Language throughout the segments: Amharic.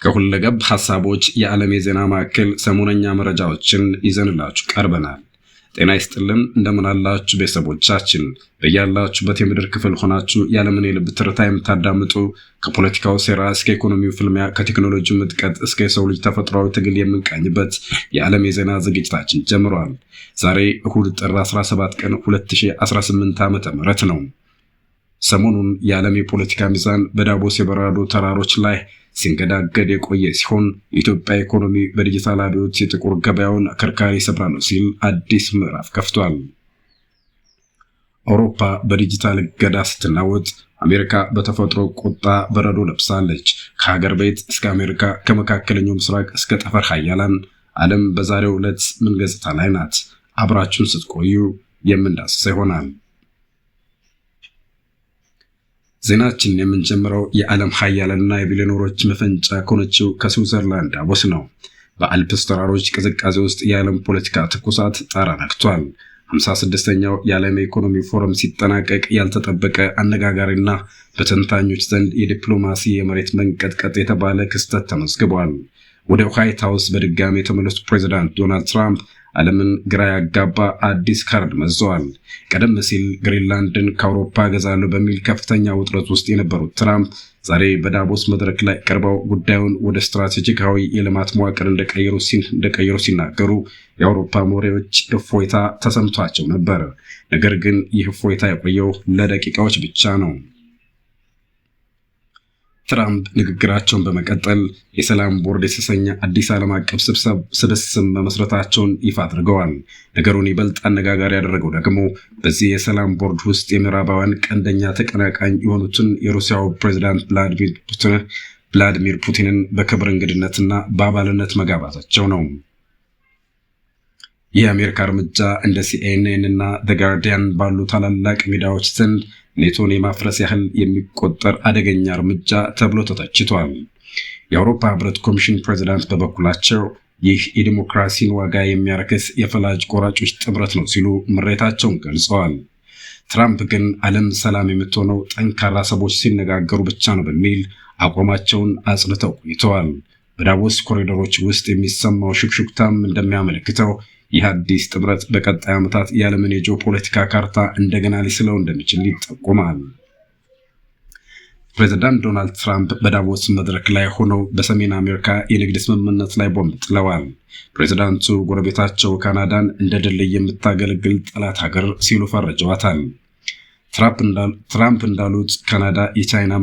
ከሁለገብ ሐሳቦች የዓለም የዜና ማዕከል ሰሞነኛ መረጃዎችን ይዘንላችሁ ቀርበናል። ጤና ይስጥልን፣ እንደምን አላችሁ ቤተሰቦቻችን? በያላችሁበት የምድር ክፍል ሆናችሁ የዓለምን የልብ ትርታ የምታዳምጡ ከፖለቲካው ሴራ እስከ ኢኮኖሚው ፍልሚያ ከቴክኖሎጂው ምጥቀት እስከ የሰው ልጅ ተፈጥሯዊ ትግል የምንቃኝበት የዓለም የዜና ዝግጅታችን ጀምሯል። ዛሬ እሁድ ጥር 17 ቀን 2018 ዓ.ም ነው። ሰሞኑን የዓለም የፖለቲካ ሚዛን በዳቦስ የበረዶ ተራሮች ላይ ሲንገዳገድ የቆየ ሲሆን የኢትዮጵያ ኢኮኖሚ በዲጂታል አብዮት የጥቁር ገበያውን አከርካሪ ሰብራለሁ ሲል አዲስ ምዕራፍ ከፍቷል። አውሮፓ በዲጂታል እገዳ ስትናወጥ፣ አሜሪካ በተፈጥሮ ቁጣ በረዶ ለብሳለች። ከሀገር ቤት እስከ አሜሪካ፣ ከመካከለኛው ምስራቅ እስከ ጠፈር ሀያላን ዓለም በዛሬው ዕለት ምን ገጽታ ላይ ናት? አብራችሁን ስትቆዩ የምንዳስሰው ይሆናል። ዜናችን የምንጀምረው የዓለም ሀያላንና የቢሊዮነሮች መፈንጫ ከሆነችው ከስዊዘርላንድ ዳቮስ ነው። በአልፕስ ተራሮች ቅዝቃዜ ውስጥ የዓለም ፖለቲካ ትኩሳት ጣራ ነክቷል። 56ኛው የዓለም ኢኮኖሚ ፎረም ሲጠናቀቅ ያልተጠበቀ አነጋጋሪና በተንታኞች ዘንድ የዲፕሎማሲ የመሬት መንቀጥቀጥ የተባለ ክስተት ተመዝግቧል። ወደ ዋይት ሃውስ በድጋሚ የተመለሱ ፕሬዚዳንት ዶናልድ ትራምፕ ዓለምን ግራ ያጋባ አዲስ ካርድ መዘዋል። ቀደም ሲል ግሪንላንድን ከአውሮፓ ገዛለሁ በሚል ከፍተኛ ውጥረት ውስጥ የነበሩት ትራምፕ ዛሬ በዳቦስ መድረክ ላይ ቀርበው ጉዳዩን ወደ ስትራቴጂካዊ የልማት መዋቅር እንደቀየሩ ሲናገሩ የአውሮፓ መሪዎች እፎይታ ተሰምቷቸው ነበር። ነገር ግን ይህ እፎይታ የቆየው ለደቂቃዎች ብቻ ነው። ትራምፕ ንግግራቸውን በመቀጠል የሰላም ቦርድ የተሰኘ አዲስ ዓለም አቀፍ ስብስብ መመስረታቸውን ይፋ አድርገዋል። ነገሩን ይበልጥ አነጋጋሪ ያደረገው ደግሞ በዚህ የሰላም ቦርድ ውስጥ የምዕራባውያን ቀንደኛ ተቀናቃኝ የሆኑትን የሩሲያው ፕሬዝዳንት ቭላዲሚር ፑቲንን በክብር እንግድነትና በአባልነት መጋባዛቸው ነው። ይህ የአሜሪካ እርምጃ እንደ CNN እና ዘ ጋርዲያን ባሉ ታላላቅ ሚዲያዎች ዘንድ ኔቶን የማፍረስ ያህል የሚቆጠር አደገኛ እርምጃ ተብሎ ተተችቷል። የአውሮፓ ህብረት ኮሚሽን ፕሬዝዳንት በበኩላቸው ይህ የዲሞክራሲን ዋጋ የሚያረክስ የፈላጭ ቆራጮች ጥምረት ነው ሲሉ ምሬታቸውን ገልጸዋል። ትራምፕ ግን ዓለም ሰላም የምትሆነው ጠንካራ ሰዎች ሲነጋገሩ ብቻ ነው በሚል አቋማቸውን አጽንተው ቆይተዋል። በዳቮስ ኮሪደሮች ውስጥ የሚሰማው ሽክሽክታም እንደሚያመለክተው ይህ አዲስ ጥምረት በቀጣይ ዓመታት የዓለምን የጂኦፖለቲካ ካርታ እንደገና ሊስለው እንደሚችል ይጠቁማል። ፕሬዚዳንት ዶናልድ ትራምፕ በዳቮስ መድረክ ላይ ሆነው በሰሜን አሜሪካ የንግድ ስምምነት ላይ ቦምብ ጥለዋል። ፕሬዚዳንቱ ጎረቤታቸው ካናዳን እንደ ድልድይ የምታገለግል ጠላት ሀገር ሲሉ ፈርጀዋታል። ትራምፕ እንዳሉት ካናዳ የቻይና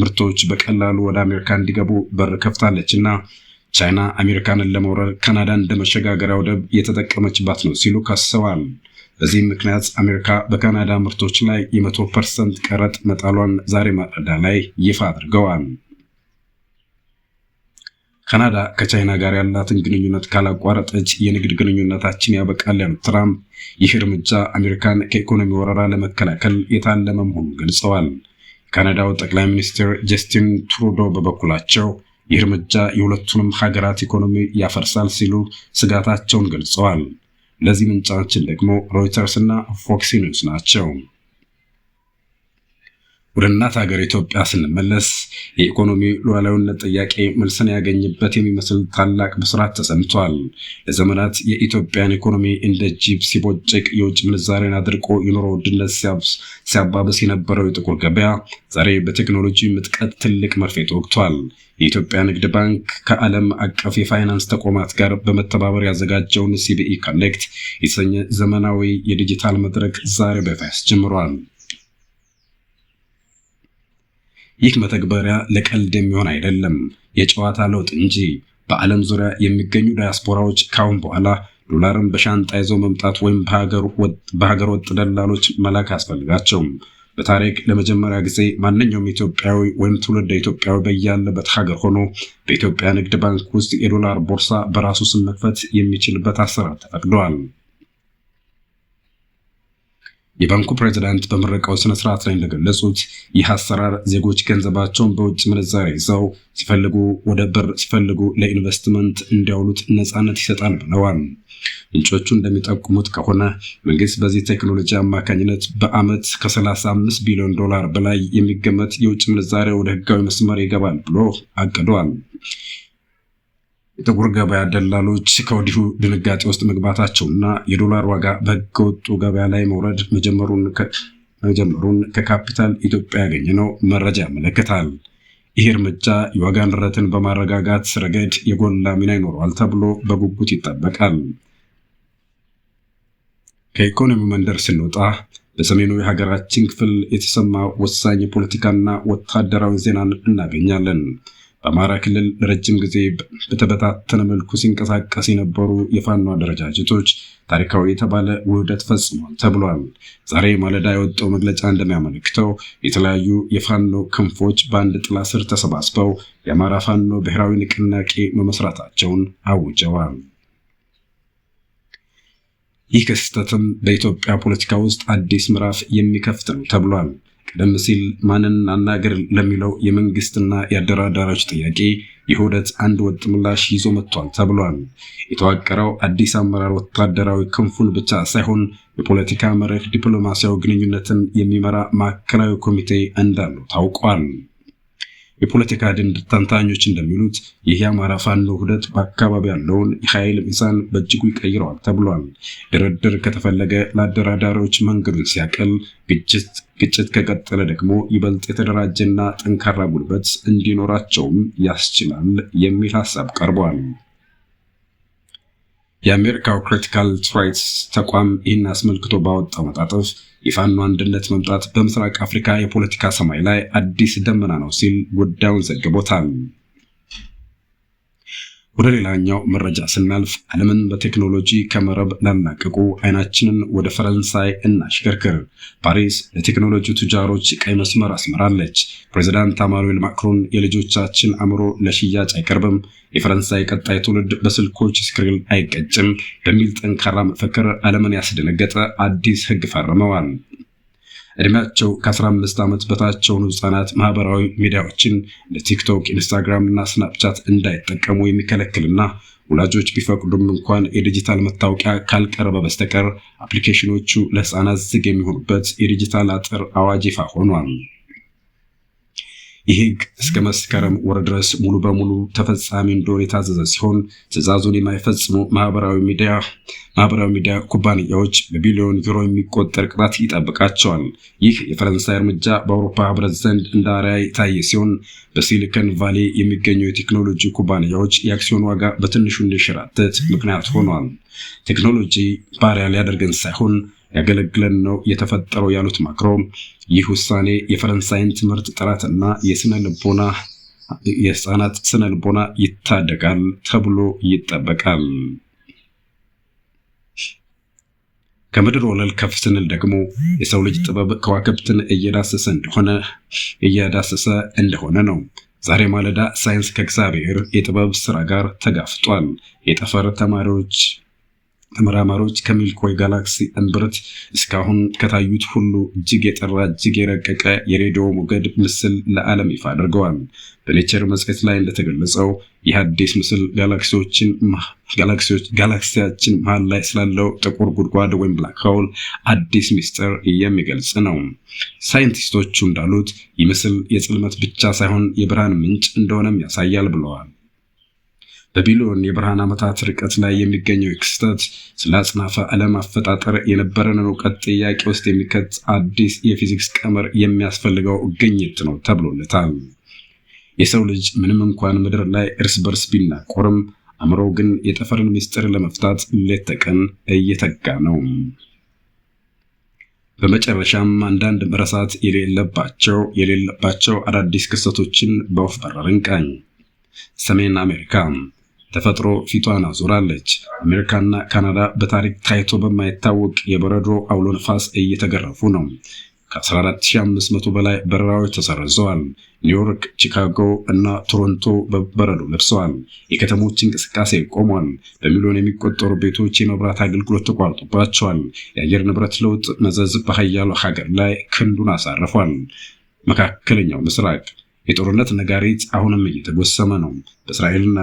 ምርቶች በቀላሉ ወደ አሜሪካ እንዲገቡ በር ከፍታለችና ቻይና አሜሪካንን ለመውረር ካናዳን እንደ መሸጋገሪያ ወደብ የተጠቀመችባት ነው ሲሉ ከሰዋል። በዚህም ምክንያት አሜሪካ በካናዳ ምርቶች ላይ የ100% ቀረጥ መጣሏን ዛሬ ማለዳ ላይ ይፋ አድርገዋል። ካናዳ ከቻይና ጋር ያላትን ግንኙነት ካላቋረጠች የንግድ ግንኙነታችን ያበቃል ያሉት ትራምፕ ይህ እርምጃ አሜሪካን ከኢኮኖሚ ወረራ ለመከላከል የታለመ መሆኑን ገልጸዋል። የካናዳው ጠቅላይ ሚኒስትር ጀስቲን ትሩዶ በበኩላቸው ይህ እርምጃ የሁለቱንም ሀገራት ኢኮኖሚ ያፈርሳል ሲሉ ስጋታቸውን ገልጸዋል። ለዚህ ምንጫችን ደግሞ ሮይተርስ እና ፎክስ ኒውስ ናቸው። ወደ እናት ሀገር ኢትዮጵያ ስንመለስ የኢኮኖሚ ሉዓላዊነት ጥያቄ መልስን ያገኝበት የሚመስል ታላቅ ብስራት ተሰምቷል። ለዘመናት የኢትዮጵያን ኢኮኖሚ እንደ ጅብ ሲቦጭቅ የውጭ ምንዛሬን አድርቆ የኑሮ ውድነት ሲያባብስ የነበረው የጥቁር ገበያ ዛሬ በቴክኖሎጂ ምጥቀት ትልቅ መርፌ ተወግቷል። የኢትዮጵያ ንግድ ባንክ ከዓለም አቀፍ የፋይናንስ ተቋማት ጋር በመተባበር ያዘጋጀውን CBE ኮኔክት የተሰኘ ዘመናዊ የዲጂታል መድረክ ዛሬ በይፋ ያስጀምሯል። ይህ መተግበሪያ ለቀልድ የሚሆን አይደለም፣ የጨዋታ ለውጥ እንጂ። በዓለም ዙሪያ የሚገኙ ዳያስፖራዎች ካሁን በኋላ ዶላርን በሻንጣ ይዘው መምጣት ወይም በሀገር ወጥ ደላሎች መላክ አያስፈልጋቸውም። በታሪክ ለመጀመሪያ ጊዜ ማንኛውም ኢትዮጵያዊ ወይም ትውልደ ኢትዮጵያዊ በያለበት ሀገር ሆኖ በኢትዮጵያ ንግድ ባንክ ውስጥ የዶላር ቦርሳ በራሱ ስም መክፈት የሚችልበት አሰራር ተፈቅዷል። የባንኩ ፕሬዝዳንት በምረቃው ስነ ስርዓት ላይ እንደገለጹት ይህ አሰራር ዜጎች ገንዘባቸውን በውጭ ምንዛሬ ይዘው ሲፈልጉ ወደ ብር ሲፈልጉ ለኢንቨስትመንት እንዲያውሉት ነፃነት ይሰጣል ብለዋል። ምንጮቹ እንደሚጠቁሙት ከሆነ መንግስት በዚህ ቴክኖሎጂ አማካኝነት በአመት ከ35 ቢሊዮን ዶላር በላይ የሚገመት የውጭ ምንዛሬ ወደ ህጋዊ መስመር ይገባል ብሎ አቅዷል። የጥቁር ገበያ ደላሎች ከወዲሁ ድንጋጤ ውስጥ መግባታቸውና የዶላር ዋጋ በህገወጡ ገበያ ላይ መውረድ መጀመሩን ከካፒታል ኢትዮጵያ ያገኘነው መረጃ ያመለክታል። ይህ እርምጃ የዋጋ ንረትን በማረጋጋት ረገድ የጎላ ሚና ይኖረዋል ተብሎ በጉጉት ይጠበቃል። ከኢኮኖሚ መንደር ስንወጣ በሰሜኑ የሀገራችን ክፍል የተሰማ ወሳኝ የፖለቲካና ወታደራዊ ዜናን እናገኛለን። በአማራ ክልል ለረጅም ጊዜ በተበታተነ መልኩ ሲንቀሳቀስ የነበሩ የፋኖ አደረጃጀቶች ታሪካዊ የተባለ ውህደት ፈጽሟል ተብሏል። ዛሬ ማለዳ የወጣው መግለጫ እንደሚያመለክተው የተለያዩ የፋኖ ክንፎች በአንድ ጥላ ስር ተሰባስበው የአማራ ፋኖ ብሔራዊ ንቅናቄ መመስረታቸውን አውጀዋል። ይህ ክስተትም በኢትዮጵያ ፖለቲካ ውስጥ አዲስ ምዕራፍ የሚከፍት ነው ተብሏል። ቀደም ሲል ማንን አናገር ለሚለው የመንግስትና የአደራዳሪዎች ጥያቄ የውህደት አንድ ወጥ ምላሽ ይዞ መጥቷል ተብሏል። የተዋቀረው አዲስ አመራር ወታደራዊ ክንፉን ብቻ ሳይሆን የፖለቲካ መርህ፣ ዲፕሎማሲያዊ ግንኙነትን የሚመራ ማዕከላዊ ኮሚቴ እንዳለው ታውቋል። የፖለቲካ ድንድ ተንታኞች እንደሚሉት ይህ የአማራ ፋኖ ውህደት በአካባቢ ያለውን የኃይል ሚዛን በእጅጉ ይቀይረዋል ተብሏል። ድርድር ከተፈለገ ለአደራዳሪዎች መንገዱን ሲያቀል፣ ግጭት ከቀጠለ ደግሞ ይበልጥ የተደራጀና ጠንካራ ጉልበት እንዲኖራቸውም ያስችላል የሚል ሐሳብ ቀርቧል። የአሜሪካው ክሪቲካል ትራይትስ ተቋም ይህን አስመልክቶ ባወጣው መጣጥፍ የፋኖ አንድነት መምጣት በምስራቅ አፍሪካ የፖለቲካ ሰማይ ላይ አዲስ ደመና ነው ሲል ጉዳዩን ዘግቦታል። ወደ ሌላኛው መረጃ ስናልፍ ዓለምን በቴክኖሎጂ ከመረብ ላላቀቁ አይናችንን ወደ ፈረንሳይ እናሽከርክር። ፓሪስ ለቴክኖሎጂ ቱጃሮች ቀይ መስመር አስመራለች። ፕሬዚዳንት ኢማኑኤል ማክሮን የልጆቻችን አእምሮ ለሽያጭ አይቀርብም፣ የፈረንሳይ ቀጣይ ትውልድ በስልኮች ስክሪን አይቀጭም በሚል ጠንካራ መፈክር ዓለምን ያስደነገጠ አዲስ ሕግ ፈርመዋል። እድሜያቸው ከ15 ዓመት በታች የሆኑ ህጻናት ማህበራዊ ሚዲያዎችን እንደ ቲክቶክ፣ ኢንስታግራም እና ስናፕቻት እንዳይጠቀሙ የሚከለክልና ወላጆች ቢፈቅዱም እንኳን የዲጂታል መታወቂያ ካልቀረበ በስተቀር አፕሊኬሽኖቹ ለህፃናት ዝግ የሚሆኑበት የዲጂታል አጥር አዋጅ ይፋ ሆኗል። ይህ ህግ እስከ መስከረም ወር ድረስ ሙሉ በሙሉ ተፈጻሚ እንደሆነ የታዘዘ ሲሆን ትዕዛዙን የማይፈጽሙ ማህበራዊ ሚዲያ ኩባንያዎች በቢሊዮን ዩሮ የሚቆጠር ቅጣት ይጠብቃቸዋል። ይህ የፈረንሳይ እርምጃ በአውሮፓ ህብረት ዘንድ እንደ አርአያ የታየ ሲሆን በሲሊከን ቫሊ የሚገኙ የቴክኖሎጂ ኩባንያዎች የአክሲዮን ዋጋ በትንሹ እንዲሸራተት ምክንያት ሆኗል። ቴክኖሎጂ ባሪያ ሊያደርገን ሳይሆን ያገለግለን ነው የተፈጠረው ያሉት ማክሮን ይህ ውሳኔ የፈረንሳይን ትምህርት ጥራትና የህፃናት ስነ ልቦና ይታደጋል ተብሎ ይጠበቃል። ከምድር ወለል ከፍ ስንል ደግሞ የሰው ልጅ ጥበብ ከዋክብትን እየዳሰሰ እንደሆነ ነው። ዛሬ ማለዳ ሳይንስ ከእግዚአብሔር የጥበብ ስራ ጋር ተጋፍጧል። የጠፈር ተመራማሪዎች ከሚልክዌይ ጋላክሲ እምብርት እስካሁን ከታዩት ሁሉ እጅግ የጠራ እጅግ የረቀቀ የሬዲዮ ሞገድ ምስል ለዓለም ይፋ አድርገዋል። በኔቸር መጽሔት ላይ እንደተገለጸው ይህ አዲስ ምስል ጋላክሲያችን መሃል ላይ ስላለው ጥቁር ጉድጓድ ወይም ብላክ ሆል አዲስ ሚስጥር የሚገልጽ ነው። ሳይንቲስቶቹ እንዳሉት ይህ ምስል የጽልመት ብቻ ሳይሆን የብርሃን ምንጭ እንደሆነም ያሳያል ብለዋል። በቢሊዮን የብርሃን ዓመታት ርቀት ላይ የሚገኘው ክስተት ስለ አጽናፈ ዓለም አፈጣጠር የነበረንን እውቀት ጥያቄ ውስጥ የሚከት አዲስ የፊዚክስ ቀመር የሚያስፈልገው ግኝት ነው ተብሎለታል። የሰው ልጅ ምንም እንኳን ምድር ላይ እርስ በርስ ቢናቆርም አእምሮው ግን የጠፈርን ምስጢር ለመፍታት ሌት ተቀን እየተጋ ነው። በመጨረሻም አንዳንድ መረሳት የሌለባቸው አዳዲስ ክስተቶችን በወፍ በረር እንቃኝ። ሰሜን አሜሪካ ተፈጥሮ ፊቷን አዙራለች። አሜሪካና ካናዳ በታሪክ ታይቶ በማይታወቅ የበረዶ አውሎ ነፋስ እየተገረፉ ነው። ከ14500 በላይ በረራዎች ተሰርዘዋል። ኒውዮርክ፣ ቺካጎ እና ቶሮንቶ በበረዶ ለብሰዋል። የከተሞች እንቅስቃሴ ቆሟል። በሚሊዮን የሚቆጠሩ ቤቶች የመብራት አገልግሎት ተቋርጦባቸዋል። የአየር ንብረት ለውጥ መዘዝ በሀያሉ ሀገር ላይ ክንዱን አሳርፏል። መካከለኛው ምስራቅ የጦርነት ነጋሪት አሁንም እየተጎሰመ ነው። በእስራኤልና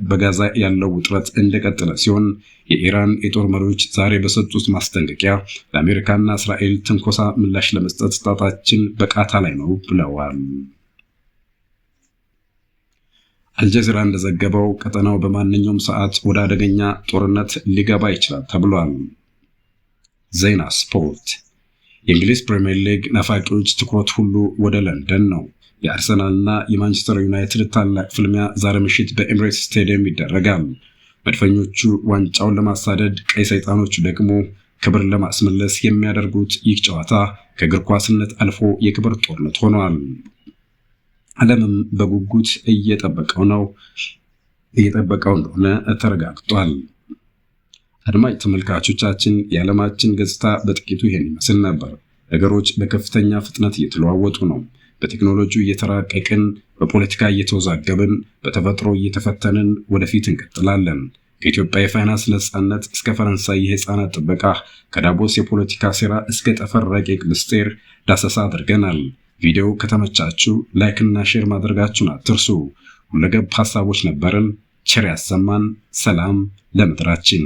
በጋዛ ያለው ውጥረት እንደቀጠለ ሲሆን የኢራን የጦር መሪዎች ዛሬ በሰጡት ማስጠንቀቂያ ለአሜሪካና እስራኤል ትንኮሳ ምላሽ ለመስጠት ጣታችን በቃታ ላይ ነው ብለዋል። አልጀዚራ እንደዘገበው ቀጠናው በማንኛውም ሰዓት ወደ አደገኛ ጦርነት ሊገባ ይችላል ተብሏል። ዜና ስፖርት። የእንግሊዝ ፕሪሚየር ሊግ ናፋቂዎች ትኩረት ሁሉ ወደ ለንደን ነው። የአርሰናልና የማንቸስተር ዩናይትድ ታላቅ ፍልሚያ ዛሬ ምሽት በኤምሬትስ ስቴዲየም ይደረጋል። መድፈኞቹ ዋንጫውን ለማሳደድ፣ ቀይ ሰይጣኖቹ ደግሞ ክብር ለማስመለስ የሚያደርጉት ይህ ጨዋታ ከእግር ኳስነት አልፎ የክብር ጦርነት ሆኗል። ዓለምም በጉጉት እየጠበቀው እንደሆነ ተረጋግጧል። አድማጭ ተመልካቾቻችን የዓለማችን ገጽታ በጥቂቱ ይሄን ይመስል ነበር። ነገሮች በከፍተኛ ፍጥነት እየተለዋወጡ ነው። በቴክኖሎጂ እየተራቀቅን፣ በፖለቲካ እየተወዛገብን፣ በተፈጥሮ እየተፈተንን ወደፊት እንቀጥላለን። ከኢትዮጵያ የፋይናንስ ነጻነት እስከ ፈረንሳይ የህፃናት ጥበቃ፣ ከዳቦስ የፖለቲካ ሴራ እስከ ጠፈር ረቂቅ ምስጢር ዳሰሳ አድርገናል። ቪዲዮ ከተመቻችሁ ላይክ እና ሼር ማድረጋችሁን አትርሱ። ሁለገብ ሐሳቦች ነበርን። ቸር ያሰማን። ሰላም ለምድራችን።